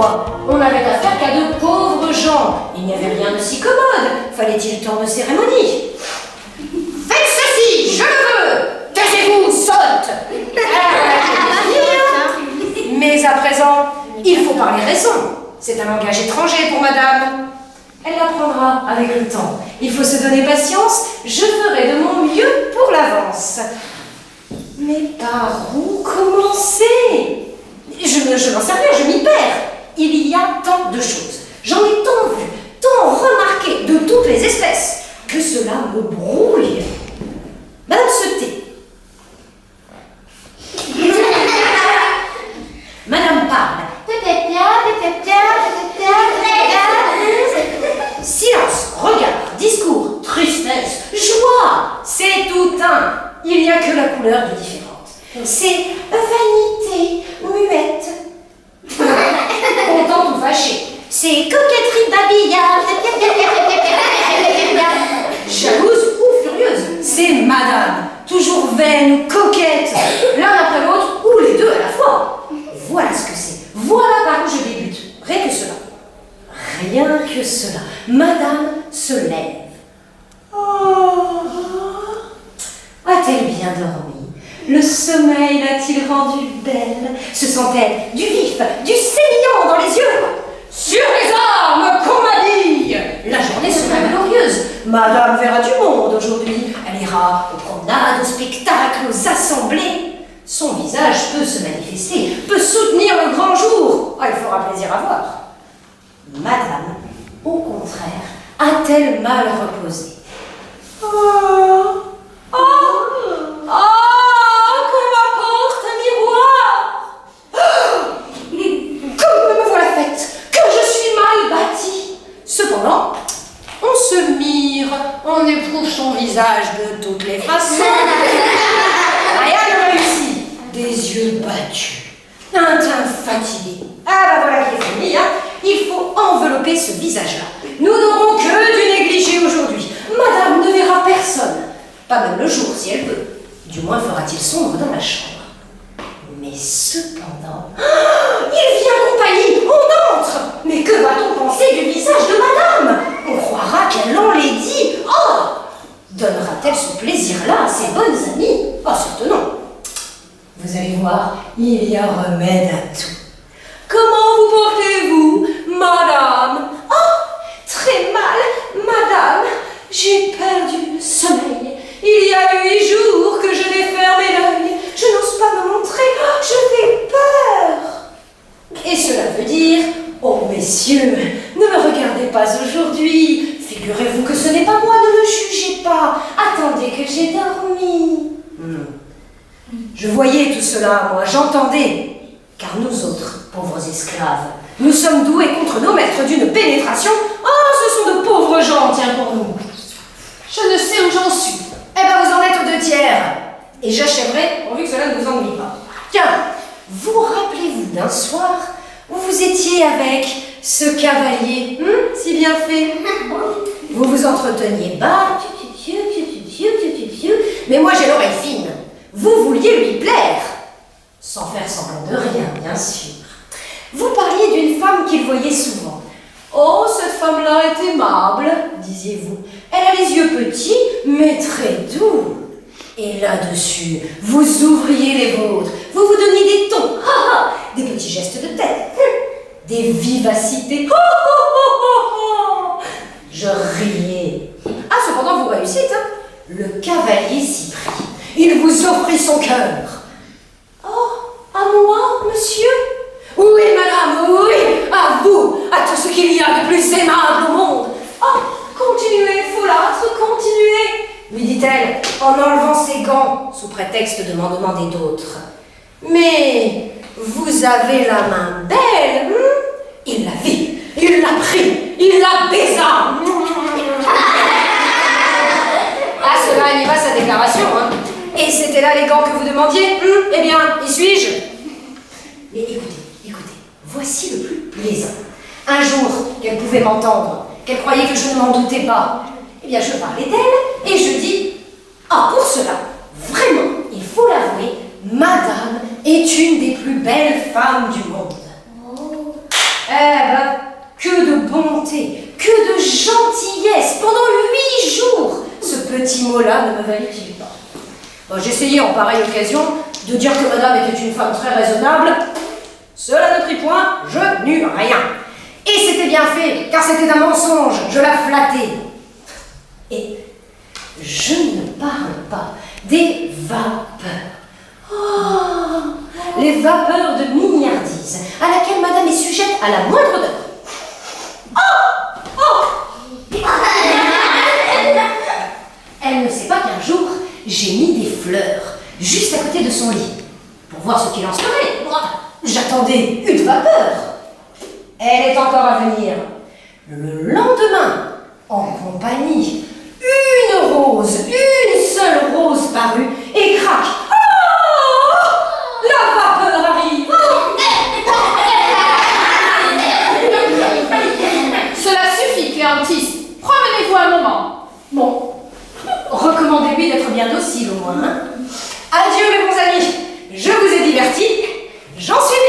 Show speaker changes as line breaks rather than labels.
Autrefois, on n'avait affaire qu'à de pauvres gens. Il n'y avait rien de si commode. Fallait-il tant de cérémonies? Faites ceci, je le veux! Taisez-vous, sotte! Mais à présent, il faut parler raison. C'est un langage étranger pour madame. Elle l'apprendra avec le temps. Il faut se donner patience. Je ferai de mon mieux pour l'avance. Mais par où commencer? Je n'en sais rien, je m'y perds. Il y a tant de choses. J'en ai tant vu, tant remarqué de toutes les espèces, que cela me brouille. Madame se tait. Madame parle. Silence, regard, discours, tristesse, joie. C'est tout un. Il n'y a que la couleur de différente. C'est vanité, muette. Contente ou fâchée. C'est coquetterie babillarde. Jalouse ou furieuse. C'est madame. Toujours vaine ou coquette. L'un après l'autre ou les deux à la fois. Voilà ce que c'est. Voilà par où je débute. Rien que cela. Rien que cela. Madame se lève. Oh. A-t-elle bien dormi? Le sommeil l'a-t-il rendue belle? Se sent-elle du vif, du sémillant dans les yeux? Sur les armes qu'on m'habille! La journée sera glorieuse. Madame verra du monde aujourd'hui. Elle ira aux promenades, aux spectacles, aux assemblées. Son visage peut se manifester, peut soutenir le grand jour. Ah, il fera plaisir à voir. Madame, au contraire, a-t-elle mal reposé? Oh! Oh! Oh! Qu'on m'apporte un miroir! Oh, comme me voilà faite, que je suis mal bâtie. Cependant, on se mire, on éprouve son visage de toutes les façons. Rien ne réussit. Des yeux battus, un teint fatigué. Ah bah voilà qui est fini, hein. Il faut envelopper ce visage-là. Nous n'aurons que du négligé aujourd'hui. Madame ne verra personne. Pas même le jour, si elle veut. Du moins fera-t-il sombre dans la chambre. Mais cependant... Oh, il vient compagnie, on entre. Mais que va-t-on penser du visage de madame? On croira qu'elle l'enlaidit. Oh! Donnera-t-elle ce plaisir-là à ses bonnes amies? Oh, certes non. Vous allez voir, il y a remède à tout. Comment vous portez-vous, madame? Oh, très mal, madame. J'ai perdu le sommeil. Il y a 8 jours que je n'ai fermé l'œil. Je n'ose pas me montrer. Oh, je fais peur. Et cela veut dire, oh messieurs, ne me regardez pas aujourd'hui. Figurez-vous que ce n'est pas moi, ne me jugez pas. Attendez que j'ai dormi. Je voyais tout cela, moi, j'entendais. Car nous autres, pauvres esclaves, nous sommes doués contre nos maîtres d'une pénétration. Oh, ce sont de pauvres gens, tiens, pour nous. Je ne sais où j'en suis. Eh ben, vous en êtes aux 2 tiers. Et j'achèverai, pourvu que cela ne vous ennuie pas. Tiens, vous rappelez-vous d'un soir où vous étiez avec ce cavalier, si bien fait? Vous vous entreteniez bas, mais moi j'ai l'oreille fine. Vous vouliez lui plaire, sans faire semblant de rien, bien sûr. Vous parliez d'une femme qu'il voyait souvent. Oh, cette femme-là est aimable, disiez-vous. Elle a les yeux petits, mais très doux. Et là-dessus, vous ouvriez les vôtres. Vous vous donniez des tons, des petits gestes de tête, des vivacités. Je riais. Ah, cependant, vous réussissez, hein? Le cavalier s'y prit. Il vous offrit son cœur. Oh, à moi, monsieur? Oui, madame, oui, à vous, à tout ce qu'il y a de plus aimable au monde. Oh, continuez, folâtre, continuez, lui dit-elle en enlevant ses gants sous prétexte de m'en demander d'autres. Mais vous avez la main belle, Il la vit, il l'a pris, il la baisa. Ah, cela y va sa déclaration, hein. Et c'était là les gants que vous demandiez? Eh bien, y suis-je? Mais écoutez, voici le plus plaisant. Un jour, qu'elle pouvait m'entendre, qu'elle croyait que je ne m'en doutais pas, eh bien, je parlais d'elle et je dis, ah, pour cela, vraiment, il faut l'avouer, madame est une des plus belles femmes du monde. Eh ben, que de bonté, que de gentillesse pendant 8 jours. Ce petit mot-là ne me valait-il pas. Bon, j'essayais en pareille occasion de dire que madame était une femme très raisonnable. Cela ne prit point, je n'eus rien. Et c'était bien fait, car c'était un mensonge, je la flattais. Et je ne parle pas des vapeurs. Oh, les vapeurs de mignardise, à laquelle madame est sujette à la moindre odeur. Elle ne sait pas qu'un jour, j'ai mis des fleurs juste à côté de son lit, pour voir ce qu'il en serait. J'attendais une vapeur. Elle est encore à venir. Le lendemain, en compagnie, une rose, une seule rose parut, et crac. La vapeur arrive.
Cela suffit, Cléantisse. Promenez-vous un moment.
Bon, recommandez-lui d'être bien docile au moins. Hein. Adieu mes bons amis, je vous ai divertis, j'en suis